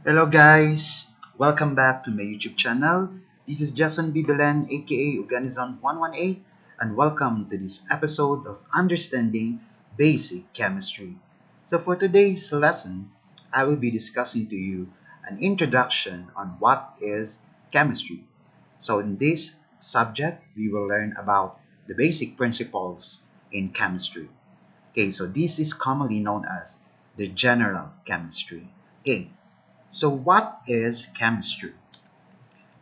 Hello guys, welcome back to my YouTube channel. This is Jason Bibelan aka Organizon 118 and welcome to this episode of Understanding Basic Chemistry. So for today's lesson, I will be discussing to you an introduction on what is chemistry. So in this subject, we will learn about the basic principles in chemistry. Okay, so this is commonly known as the general chemistry. Okay, so what is chemistry?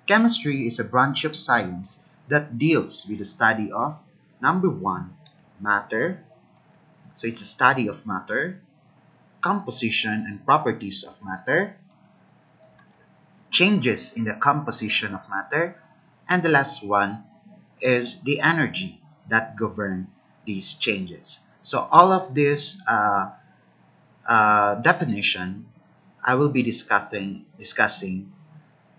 Chemistry is a branch of science that deals with the study of number one, matter. So it's a study of matter, composition and properties of matter, changes in the composition of matter, and the last one is the energy that govern these changes. So all of this definition, I will be discussing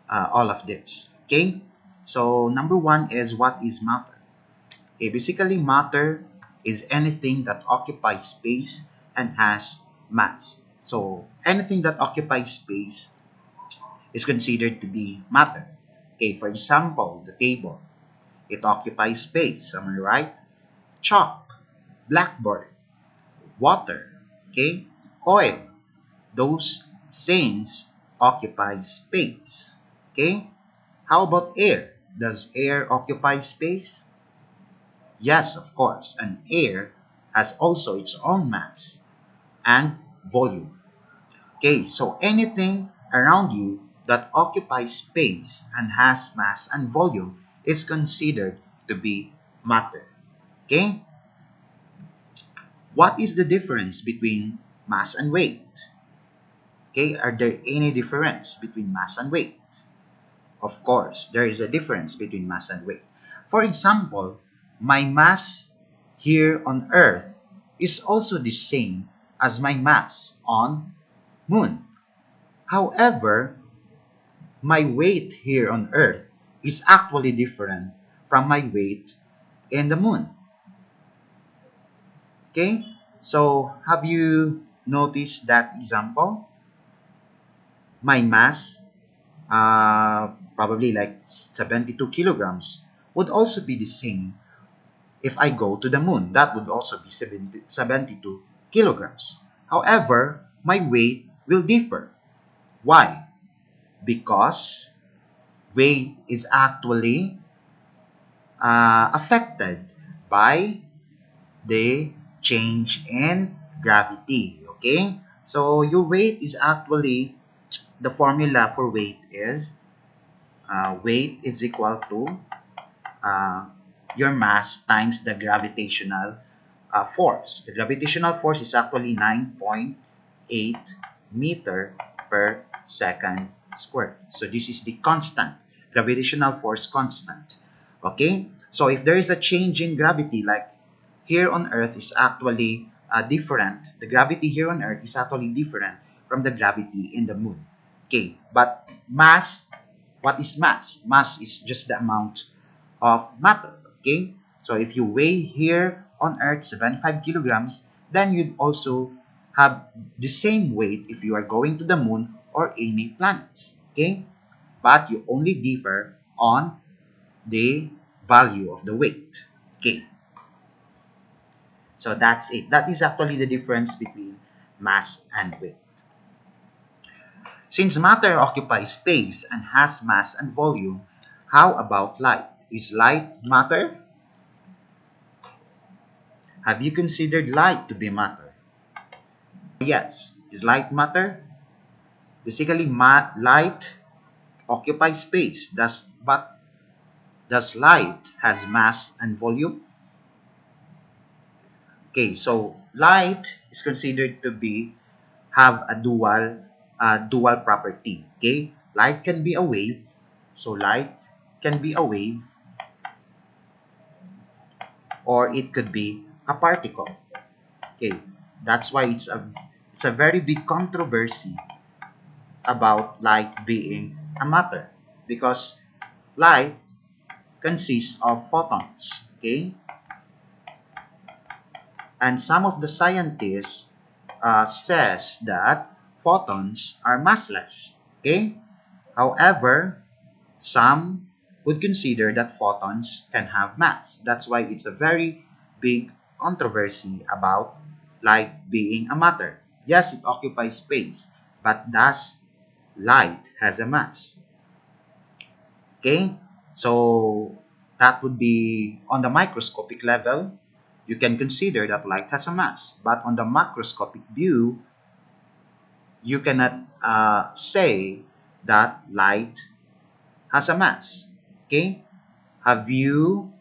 all of this. Okay, so number one is what is matter. Okay, basically matter is anything that occupies space and has mass. So anything that occupies space is considered to be matter. Okay, for example, the table, it occupies space, am I right? Chalk, blackboard, water, okay, oil, those things occupy space. Okay? How about air? Does air occupy space? Yes, of course. And air has also its own mass and volume. Okay, so anything around you that occupies space and has mass and volume is considered to be matter. Okay? What is the difference between mass and weight? Okay, are there any difference between mass and weight? Of course, there is a difference between mass and weight. For example, my mass here on Earth is also the same as my mass on Moon. However, my weight here on Earth is actually different from my weight in the Moon. Okay, so have you noticed that example? My mass probably like 72 kilograms would also be the same if I go to the moon. That would also be 72 kilograms. However, my weight will differ. Why? Because weight is actually affected by the change in gravity. Okay? So your weight is actually, the formula for weight is weight is equal to your mass times the gravitational force. The gravitational force is actually 9.8 meter per second squared. So this is the constant, gravitational force constant. Okay, so if there is a change in gravity, like here on Earth is actually different, the gravity here on Earth is actually different from the gravity in the moon. Okay, but mass, what is mass? Mass is just the amount of matter. Okay, so if you weigh here on Earth 75 kilograms, then you'd also have the same weight if you are going to the moon or any planets. Okay, but you only differ on the value of the weight. Okay, so that's it. That is actually the difference between mass and weight. Since matter occupies space and has mass and volume, how about light? Is light matter? Have you considered light to be matter? Yes. Is light matter? Basically, light occupies space. But does light has mass and volume? Okay, so light is considered to be have a dual property. Okay, light can be a wave. So light can be a wave, or it could be a particle. Okay, that's why it's a very big controversy about light being a matter, because light consists of photons. Okay, and some of the scientists says that photons are massless. Okay? However, some would consider that photons can have mass. That's why it's a very big controversy about light being a matter. Yes, it occupies space, but does light has a mass? Okay? So that would be on the microscopic level, you can consider that light has a mass. But on the macroscopic view, you cannot say that light has a mass. Okay? Have you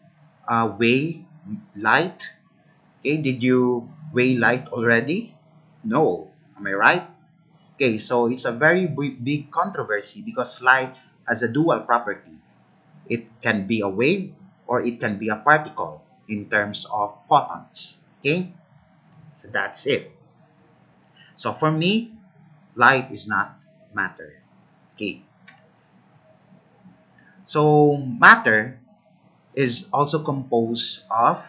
weigh light? Okay, did you weigh light already? No. Am I right? Okay, so it's a very big controversy because light has a dual property. It can be a wave or it can be a particle in terms of photons. Okay, so that's it. So for me, light is not matter. Okay, so matter is also composed of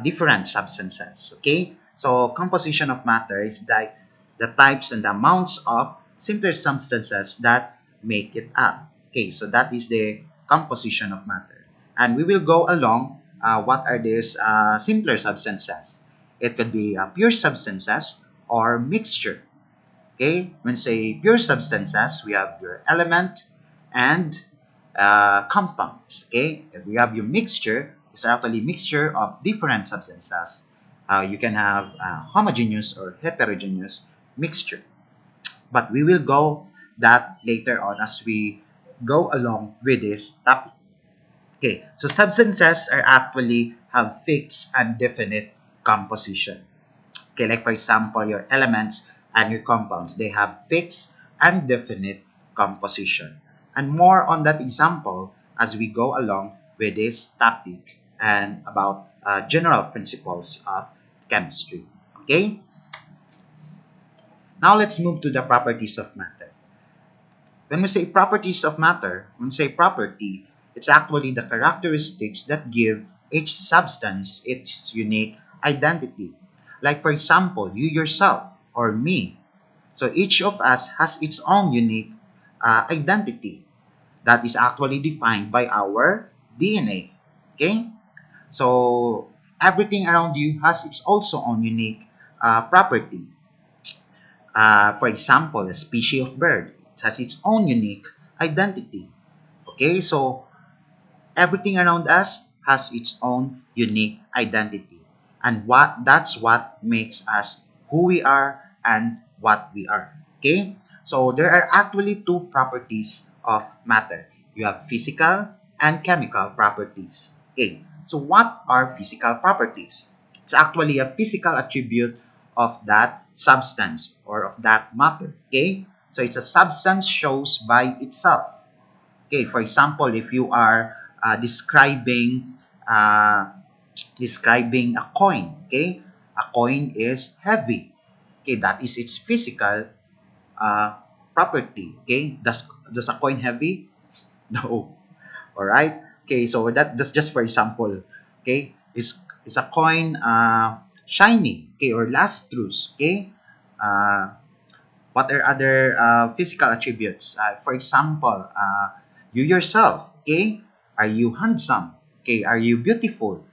different substances. Okay, so composition of matter is like the types and the amounts of simpler substances that make it up. Okay, so that is the composition of matter, and we will go along what are these simpler substances. It could be pure substances or mixture. Okay, when say pure substances, we have your element and compounds. Okay, if we have your mixture, it's actually mixture of different substances. You can have homogeneous or heterogeneous mixture, but we will go that later on as we go along with this topic. Okay, so substances are actually have fixed and definite composition. Okay, like for example, your elements and your compounds, they have fixed and definite composition. And more on that example as we go along with this topic and about general principles of chemistry. Okay, now let's move to the properties of matter. When we say properties of matter, when we say property, it's actually the characteristics that give each substance its unique identity. Like for example, you yourself or me. So each of us has its own unique identity that is actually defined by our DNA. Okay? So everything around you has its also own unique property. For example, a species of bird has its own unique identity. Okay, so everything around us has its own unique identity, and that's what makes us who we are and what we are. Okay, so there are actually two properties of matter. You have physical and chemical properties. Okay, so what are physical properties? It's actually a physical attribute of that substance or of that matter. Okay, so it's a substance shows by itself. Okay, for example, if you are uh, describing a coin, okay, a coin is heavy. Okay, that is its physical uh, property. Okay, does a coin heavy? No. All right. Okay, so that just for example. Okay, is a coin shiny? Okay, or lustrous? Okay. What are other physical attributes? For example, you yourself, okay? Are you handsome? Okay, are you beautiful?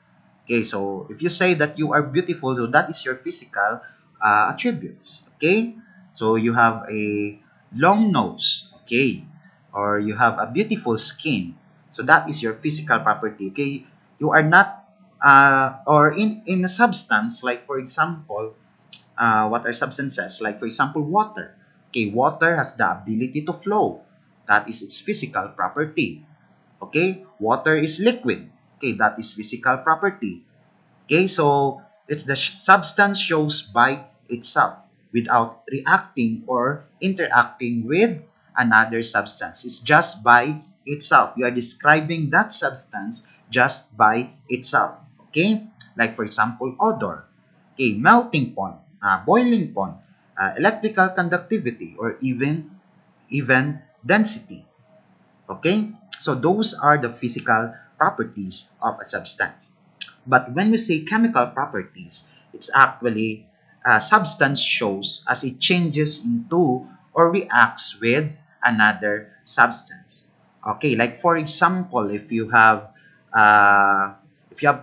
Okay, so if you say that you are beautiful, so that is your physical attributes, okay? So you have a long nose, okay? Or you have a beautiful skin. So that is your physical property, okay? You are not, or in a substance, like for example, what are substances? Like, for example, water. Okay, water has the ability to flow. That is its physical property. Okay, water is liquid. Okay, that is physical property. Okay, so it's the substance shows by itself without reacting or interacting with another substance. It's just by itself. You are describing that substance just by itself. Okay, like for example, odor. Okay, melting point, boiling point, electrical conductivity, or even density. Okay, so those are the physical properties of a substance. But when we say chemical properties, it's actually substance shows as it changes into or reacts with another substance. Okay, like for example, if you have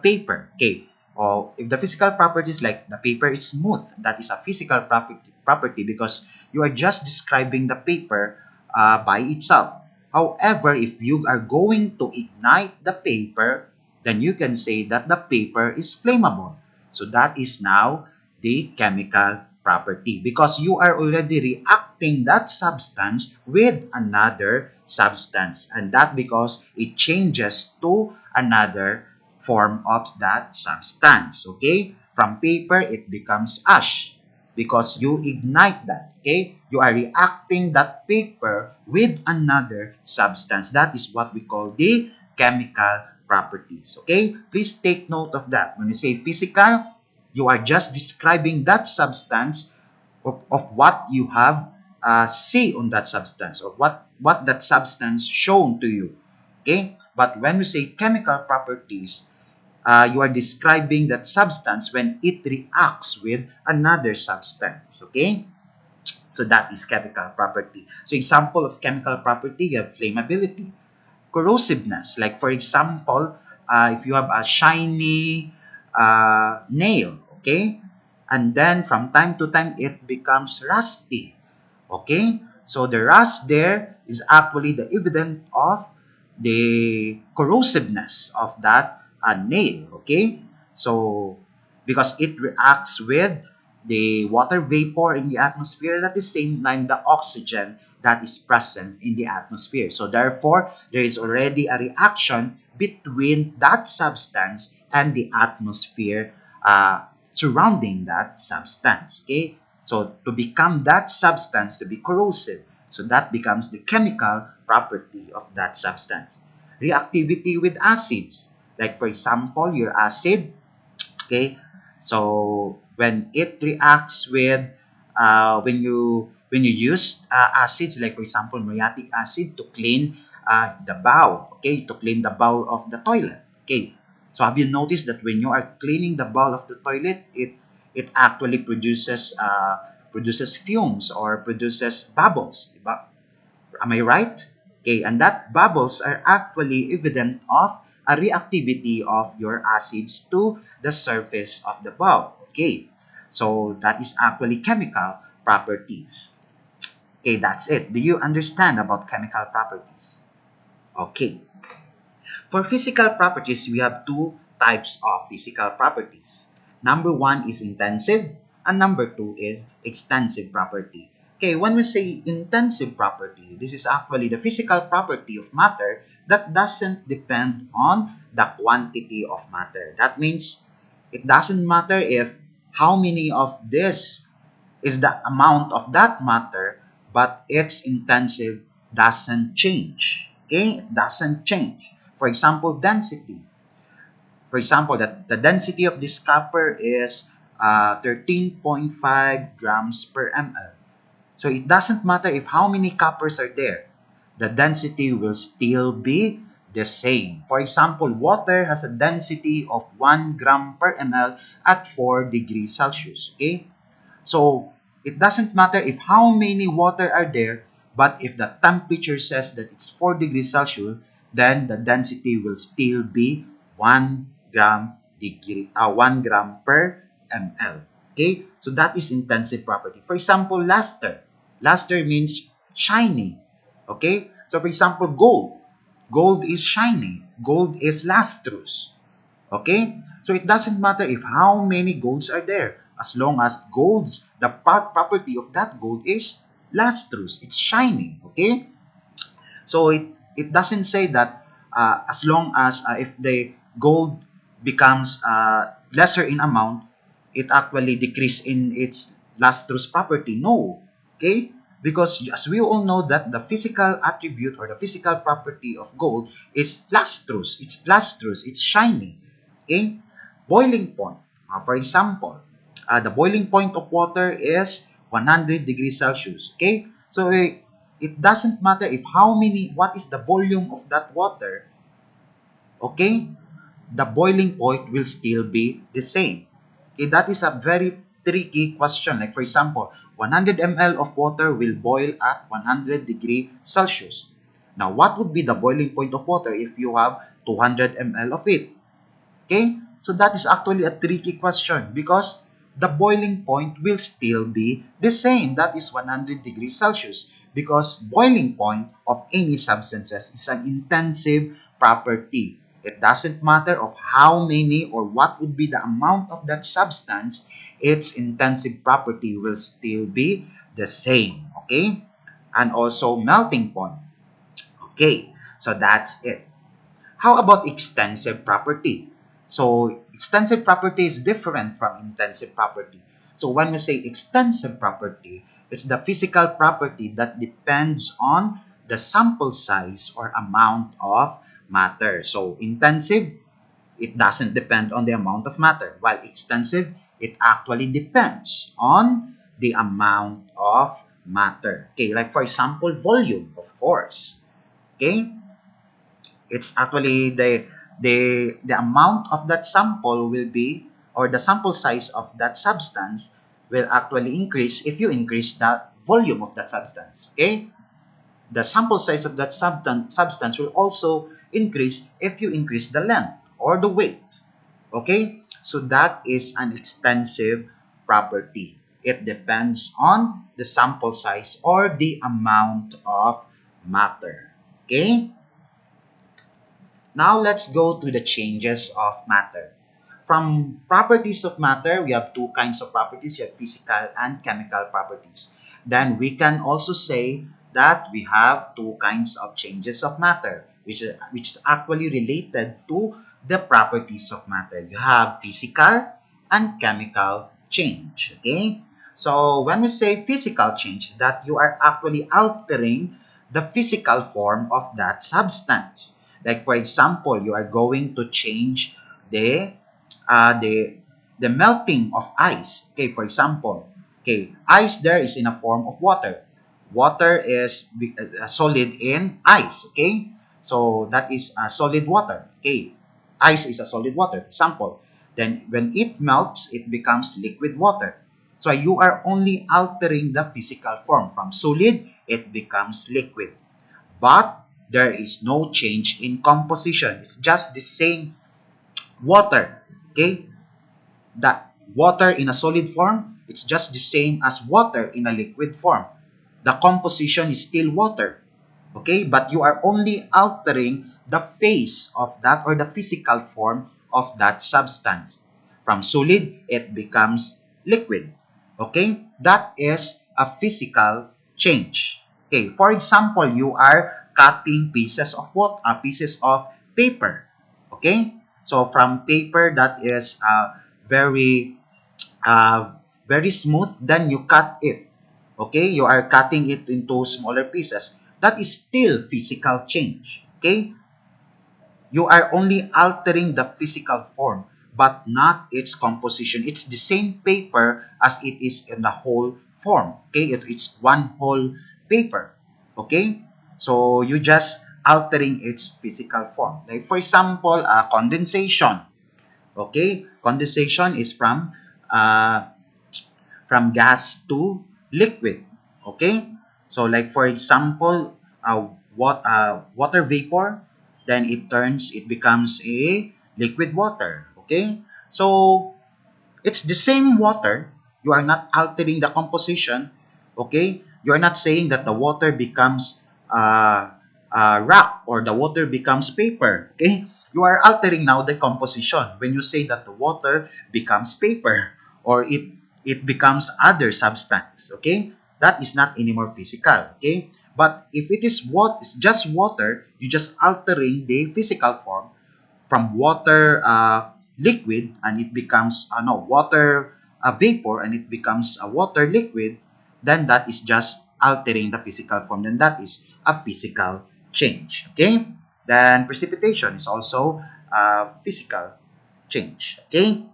paper, okay, or if the physical properties like the paper is smooth, that is a physical property because you are just describing the paper by itself. However, if you are going to ignite the paper, then you can say that the paper is flammable. So that is now the chemical property because you are already reacting that substance with another substance, and that because it changes to another form of that substance. Okay, from paper it becomes ash because you ignite that. Okay, you are reacting that paper with another substance. That is what we call the chemical properties. Okay, please take note of that. When you say physical, you are just describing that substance of what you have see on that substance, or what that substance shown to you. Okay, but when we say chemical properties, you are describing that substance when it reacts with another substance. Okay, so that is chemical property. So example of chemical property, you have flammability, corrosiveness. Like for example, if you have a shiny nail, okay, and then from time to time it becomes rusty, okay. So the rust there is actually the evidence of the corrosiveness of that nail, okay. So because it reacts with the water vapor in the atmosphere, at the same time the oxygen that is present in the atmosphere. So therefore, there is already a reaction between that substance and the atmosphere surrounding that substance. Okay, so to become that substance to be corrosive, so that becomes the chemical property of that substance. Reactivity with acids, like for example, your acid. Okay, so when it reacts with when you use acids, like for example muriatic acid to clean the bowl, okay, to clean the bowl of the toilet. Okay, so have you noticed that when you are cleaning the bowl of the toilet, it actually produces fumes or produces bubbles, diba? Am I right? Okay, and that bubbles are actually evident of a reactivity of your acids to the surface of the bowl. Okay, so that is actually chemical properties. Okay, that's it. Do you understand about chemical properties? Okay. For physical properties, we have two types of physical properties. Number one is intensive, and number two is extensive property. Okay, when we say intensive property, this is actually the physical property of matter that doesn't depend on the quantity of matter. That means it doesn't matter if how many of this is the amount of that matter, but its intensive doesn't change. Okay, it doesn't change. For example, density. For example, that the density of this copper is 13.5 grams per ml. So it doesn't matter if how many coppers are there, the density will still be the same. For example, water has a density of 1 gram per ml at 4 degrees Celsius. Okay? So it doesn't matter if how many water are there, but if the temperature says that it's 4 degrees Celsius, then the density will still be 1 gram per ml. Okay, so that is intensive property. For example, luster. Luster means shiny. Okay, so for example, gold. Gold is shiny. Gold is lustrous. Okay? So it doesn't matter if how many golds are there. As long as gold, the property of that gold is lustrous. It's shiny. Okay? So it doesn't say that as long as if the gold becomes lesser in amount, it actually decrease in its lustrous property. No. Okay? Because as we all know that the physical attribute or the physical property of gold is lustrous. It's lustrous. It's shiny. Okay? Boiling point. For example, the boiling point of water is 100 degrees Celsius. Okay? So it doesn't matter if what is the volume of that water. Okay? The boiling point will still be the same. Okay? That is a very tricky question. Like for example, 100 ml of water will boil at 100 degrees Celsius. Now, what would be the boiling point of water if you have 200 ml of it? Okay, so that is actually a tricky question because the boiling point will still be the same. That is 100 degrees Celsius because boiling point of any substances is an intensive property. It doesn't matter of how many or what would be the amount of that substance, its intensive property will still be the same. Okay, and also melting point. Okay, so that's it. How about extensive property? So extensive property is different from intensive property. So when we say extensive property, it's the physical property that depends on the sample size or amount of matter. So intensive, it doesn't depend on the amount of matter, while extensive, it actually depends on the amount of matter. Okay, like for example, volume, of course. Okay, it's actually the amount of that sample will be, or the sample size of that substance will actually increase if you increase the volume of that substance. Okay, the sample size of that substance will also increase if you increase the length or the weight. Okay, so that is an extensive property. It depends on the sample size or the amount of matter. Okay, now let's go to the changes of matter. From properties of matter, we have two kinds of properties. We have physical and chemical properties. Then we can also say that we have two kinds of changes of matter, which is actually related to the properties of matter. You have physical and chemical change. Okay? So when we say physical change, that you are actually altering the physical form of that substance. Like for example, you are going to change the uh, the the melting of ice. Okay, for example, okay, ice there is in a form of water. Water is a solid in ice. Okay, so that is a solid water. Okay, ice is a solid water. Example. Then when it melts, it becomes liquid water. So you are only altering the physical form. From solid, it becomes liquid. But there is no change in composition. It's just the same water. Okay? That water in a solid form, it's just the same as water in a liquid form. The composition is still water. Okay? But you are only altering the phase of that or the physical form of that substance. From solid, it becomes liquid. Okay? That is a physical change. Okay, for example, you are cutting pieces of what? Pieces of paper. Okay? So from paper that is very uh, very smooth, then you cut it. Okay? You are cutting it into smaller pieces. That is still physical change. Okay? You are only altering the physical form, but not its composition. It's the same paper as it is in the whole form. Okay? It's one whole paper. Okay? So you just altering its physical form. Like for example, condensation. Okay? Condensation is from gas to liquid. Okay? So like for example, water vapor, then it becomes a liquid water. Okay? So it's the same water. You are not altering the composition. Okay? You are not saying that the water becomes rock or the water becomes paper. Okay? You are altering now the composition when you say that the water becomes paper or it becomes other substance. Okay? That is not anymore physical. Okay? But if it is it's just water, you just altering the physical form from water liquid and it becomes no water vapor and it becomes a water liquid, then that is just altering the physical form. Then that is a physical change. Okay. Then precipitation is also a physical change. Okay.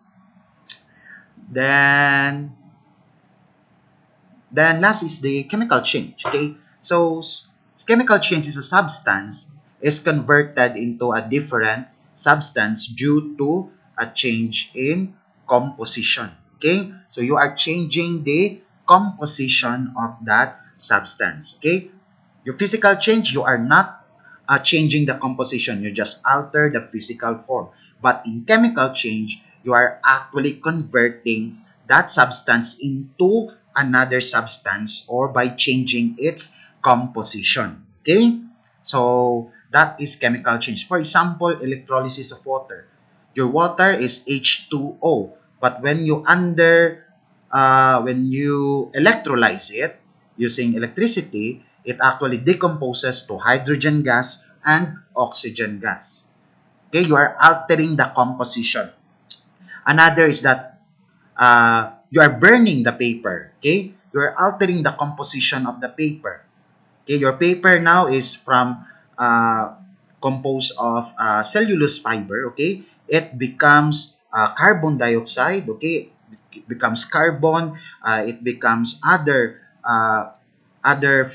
Then last is the chemical change. Okay. So chemical change is a substance is converted into a different substance due to a change in composition. Okay? So you are changing the composition of that substance. Okay, your physical change, you are not changing the composition, you just alter the physical form. But in chemical change, you are actually converting that substance into another substance or by changing its composition. Okay, so that is chemical change. For example, electrolysis of water. Your water is H2O, but when you electrolyze it using electricity, it actually decomposes to hydrogen gas and oxygen gas. Okay, you are altering the composition. Another is that you are burning the paper. Okay, you are altering the composition of the paper. Okay, your paper now is from uh, composed of cellulose fiber. Okay, it becomes carbon dioxide. Okay, it becomes carbon. It becomes other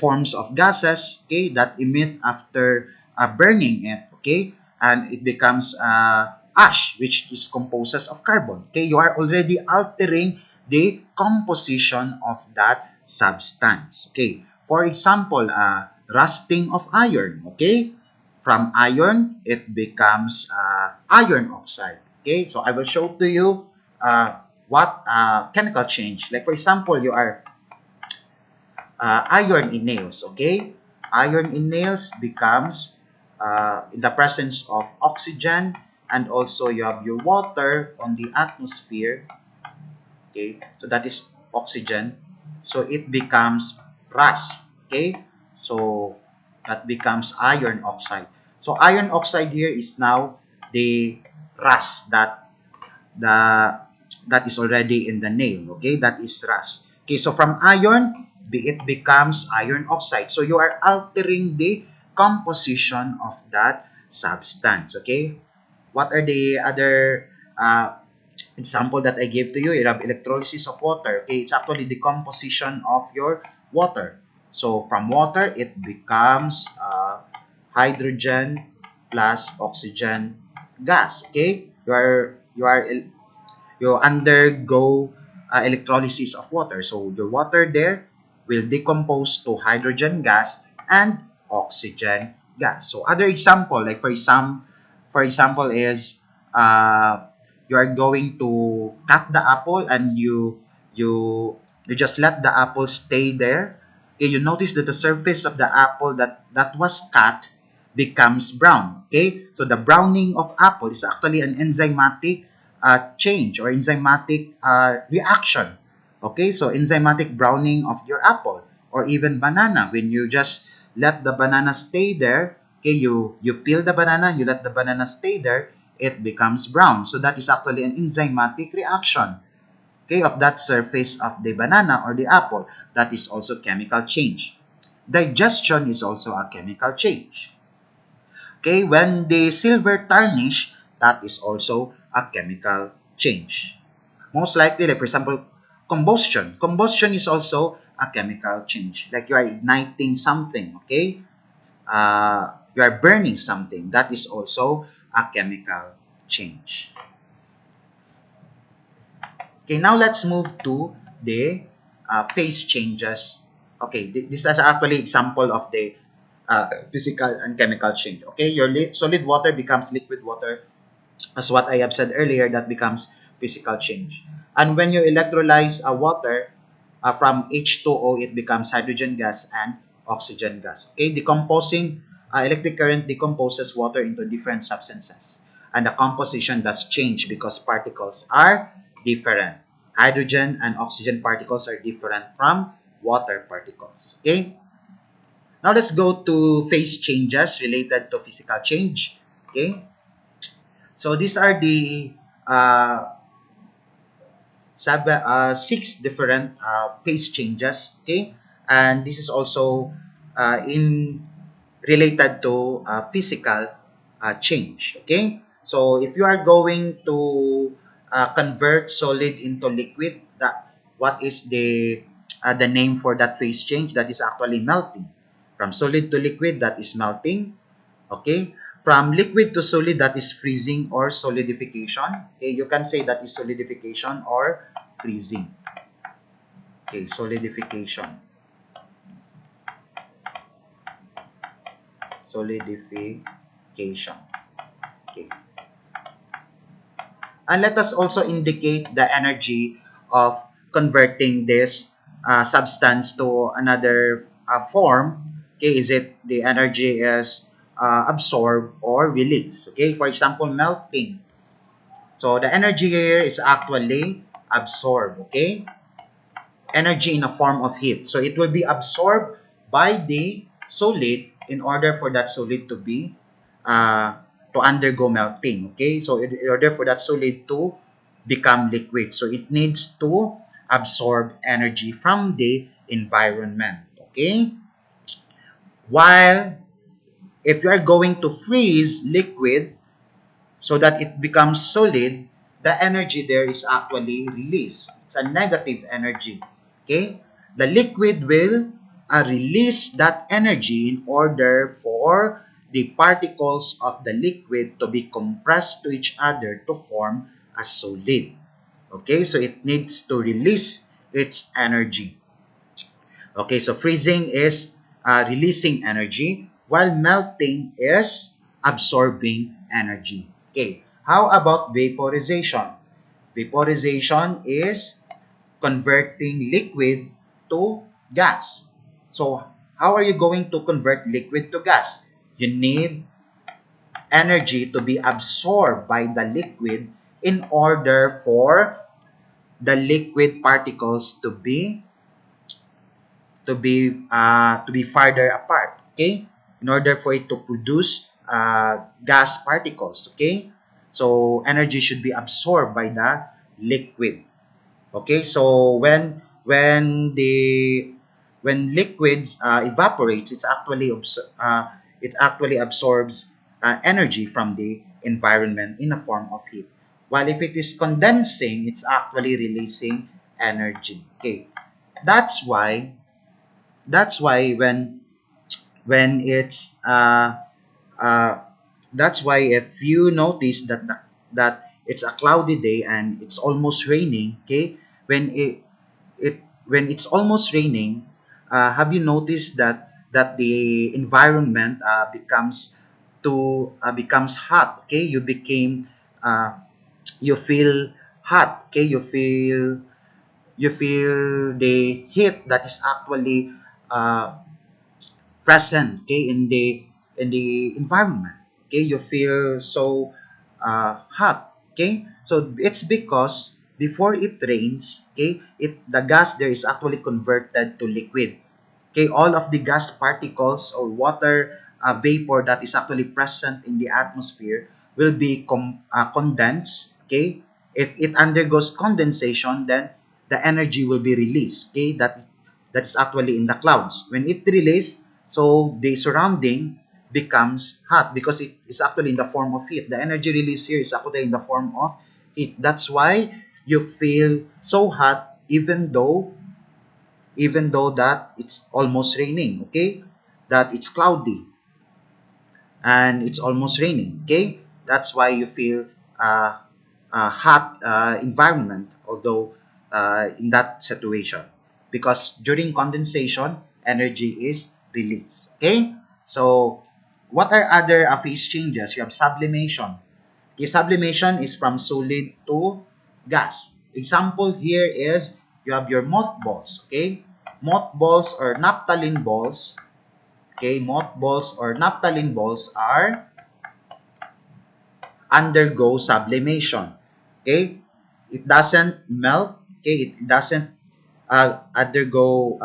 forms of gases, okay, that emit after burning it, okay, and it becomes ash, which is composed of carbon. Okay, you are already altering the composition of that substance. Okay, for example, rusting of iron. Okay, from iron it becomes iron oxide. Okay, so I will show to you what chemical change. Like for example, you are iron in nails. Okay, iron in nails becomes in the presence of oxygen, and also you have your water on the atmosphere. Okay, so that is oxygen, so it becomes rust. Okay, so that becomes iron oxide. So iron oxide here is now the rust the that is already in the nail. Okay, that is rust. Okay, so from iron it becomes iron oxide, so you are altering the composition of that substance. Okay, what are the other example that I gave to you? You have electrolysis of water. Okay, it's actually the composition of your water. So from water it becomes hydrogen plus oxygen gas. Okay, you undergo electrolysis of water. So your water there will decompose to hydrogen gas and oxygen gas. So other example, like for example, is you are going to cut the apple and you just let the apple stay there. Okay, you notice that the surface of the apple that was cut becomes brown. Okay, so the browning of apple is actually an enzymatic change or enzymatic reaction. Okay, so enzymatic browning of your apple or even banana. When you just let the banana stay there, okay, you peel the banana, you let the banana stay there, it becomes brown. So that is actually an enzymatic reaction, okay, of that surface of the banana or the apple. That is also chemical change. Digestion is also a chemical change. Okay, when the silver tarnish, that is also a chemical change. Most likely, like for example, combustion. Combustion is also a chemical change. Like you are igniting something, okay? You are burning something. That is also a chemical change. Okay, now let's move to the phase changes. Okay, this is actually example of the physical and chemical change. Okay, your solid water becomes liquid water. As what I have said earlier, that becomes physical change. And when you electrolyze water from H2O, it becomes hydrogen gas and oxygen gas. Okay, decomposing electric current decomposes water into different substances. And the composition does change because particles are different. Hydrogen and oxygen particles are different from water particles. Okay, now let's go to phase changes related to physical change. Okay, so these are the six different phase changes. Okay, and this is also in related to physical change. Okay, so if you are going to convert solid into liquid, that what is the name for that phase change? That is actually melting. From solid to liquid, that is melting. Okay, from liquid to solid, that is freezing or solidification. Okay, you can say that is solidification or freezing. Okay, solidification. Solidification. Okay. And let us also indicate the energy of converting this substance to another form. Okay, is it the energy is absorbed or released? Okay, for example, melting. So the energy here is actually absorbed. Okay, energy in a form of heat. So it will be absorbed by the solid in order for that solid uh, to undergo melting. Okay, so in order for that solid to become liquid, so it needs to absorb energy from the environment. Okay, while if you are going to freeze liquid so that it becomes solid, the energy there is actually released. It's a negative energy. Okay? The liquid will release that energy in order for the particles of the liquid to be compressed to each other to form a solid. Okay? So it needs to release its energy. Okay, so freezing is releasing energy, while melting is absorbing energy. Okay, how about vaporization? Vaporization is converting liquid to gas. So, how are you going to convert liquid to gas? You need energy to be absorbed by the liquid in order for the liquid particles to be farther apart, okay, in order for it to produce gas particles. Okay, so energy should be absorbed by the liquid. Okay, so when liquids evaporates, it actually absorbs energy from the environment in a form of heat, while if it is condensing, it's actually releasing energy. Okay, that's why when it's that's why if you notice that it's a cloudy day and it's almost raining. Okay, when when it's almost raining, have you noticed that the environment becomes hot? Okay, uh, you feel hot. Okay, you feel the heat that is actually uh, present, okay, in the environment. Okay, you feel so hot. Okay, so it's because before it rains, okay, the gas there is actually converted to liquid. Okay, all of the gas particles or water vapor that is actually present in the atmosphere will be condensed. Okay, if it undergoes condensation, then the energy will be released. Okay, that's actually in the clouds. When it released, so the surrounding becomes hot because it is actually in the form of heat. The energy release here is actually in the form of heat. That's why you feel so hot even though that it's almost raining. Okay, that it's cloudy and it's almost raining. Okay, that's why you feel uh, a hot environment, although in that situation, because during condensation energy is released. Okay, so what are other phase changes? You have sublimation. Okay, sublimation is from solid to gas. Example here is you have your mothballs. Okay, mothballs or naphthalene balls. Okay, mothballs or naphthalene balls are undergo sublimation. Okay, it doesn't melt. Okay, it doesn't undergo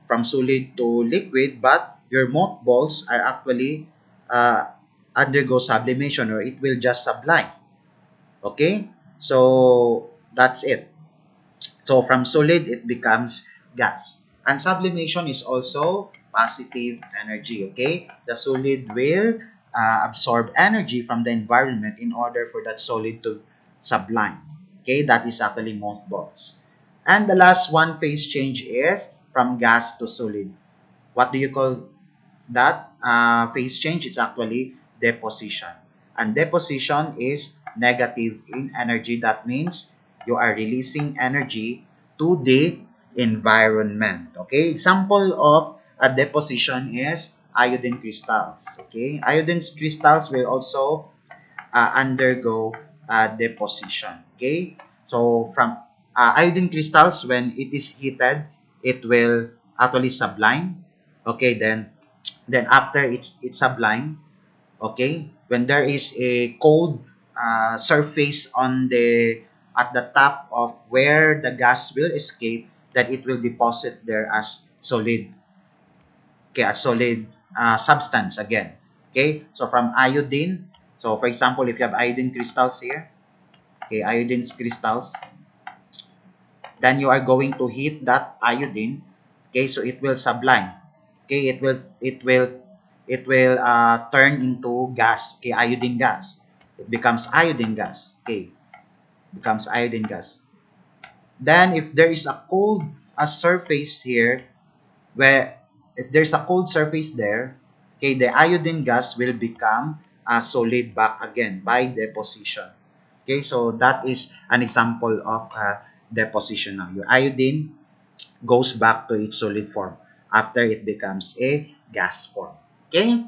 from solid to liquid, but your mothballs are actually uh, undergo sublimation, or it will just sublime. Okay, so that's it. So from solid, it becomes gas. And sublimation is also positive energy. Okay, the solid will absorb energy from the environment in order for that solid to sublime. Okay, that is actually mothballs. And the last one phase change is from gas to solid. What do you call that phase change? It's actually deposition. And deposition is negative in energy. That means you are releasing energy to the environment. Okay, example of a deposition is iodine crystals. Okay, iodine crystals will also undergo deposition. Okay, so from iodine crystals, when it is heated, it will actually sublime. Okay, then after it's sublime, okay, when there is a cold surface on the at the top of where the gas will escape, that it will deposit there as solid, okay, a solid substance again. Okay, so from iodine, so for example, if you have iodine crystals here, okay, iodine crystals, then you are going to heat that iodine, okay, so it will sublime, okay, it will turn into gas, okay, iodine gas. It becomes iodine gas, okay, becomes iodine gas. Then if there is a cold surface here, where if there's a cold surface there, okay, the iodine gas will become a solid back again by deposition. Okay, so that is an example of deposition. Now your iodine goes back to its solid form after it becomes a gas form. Okay.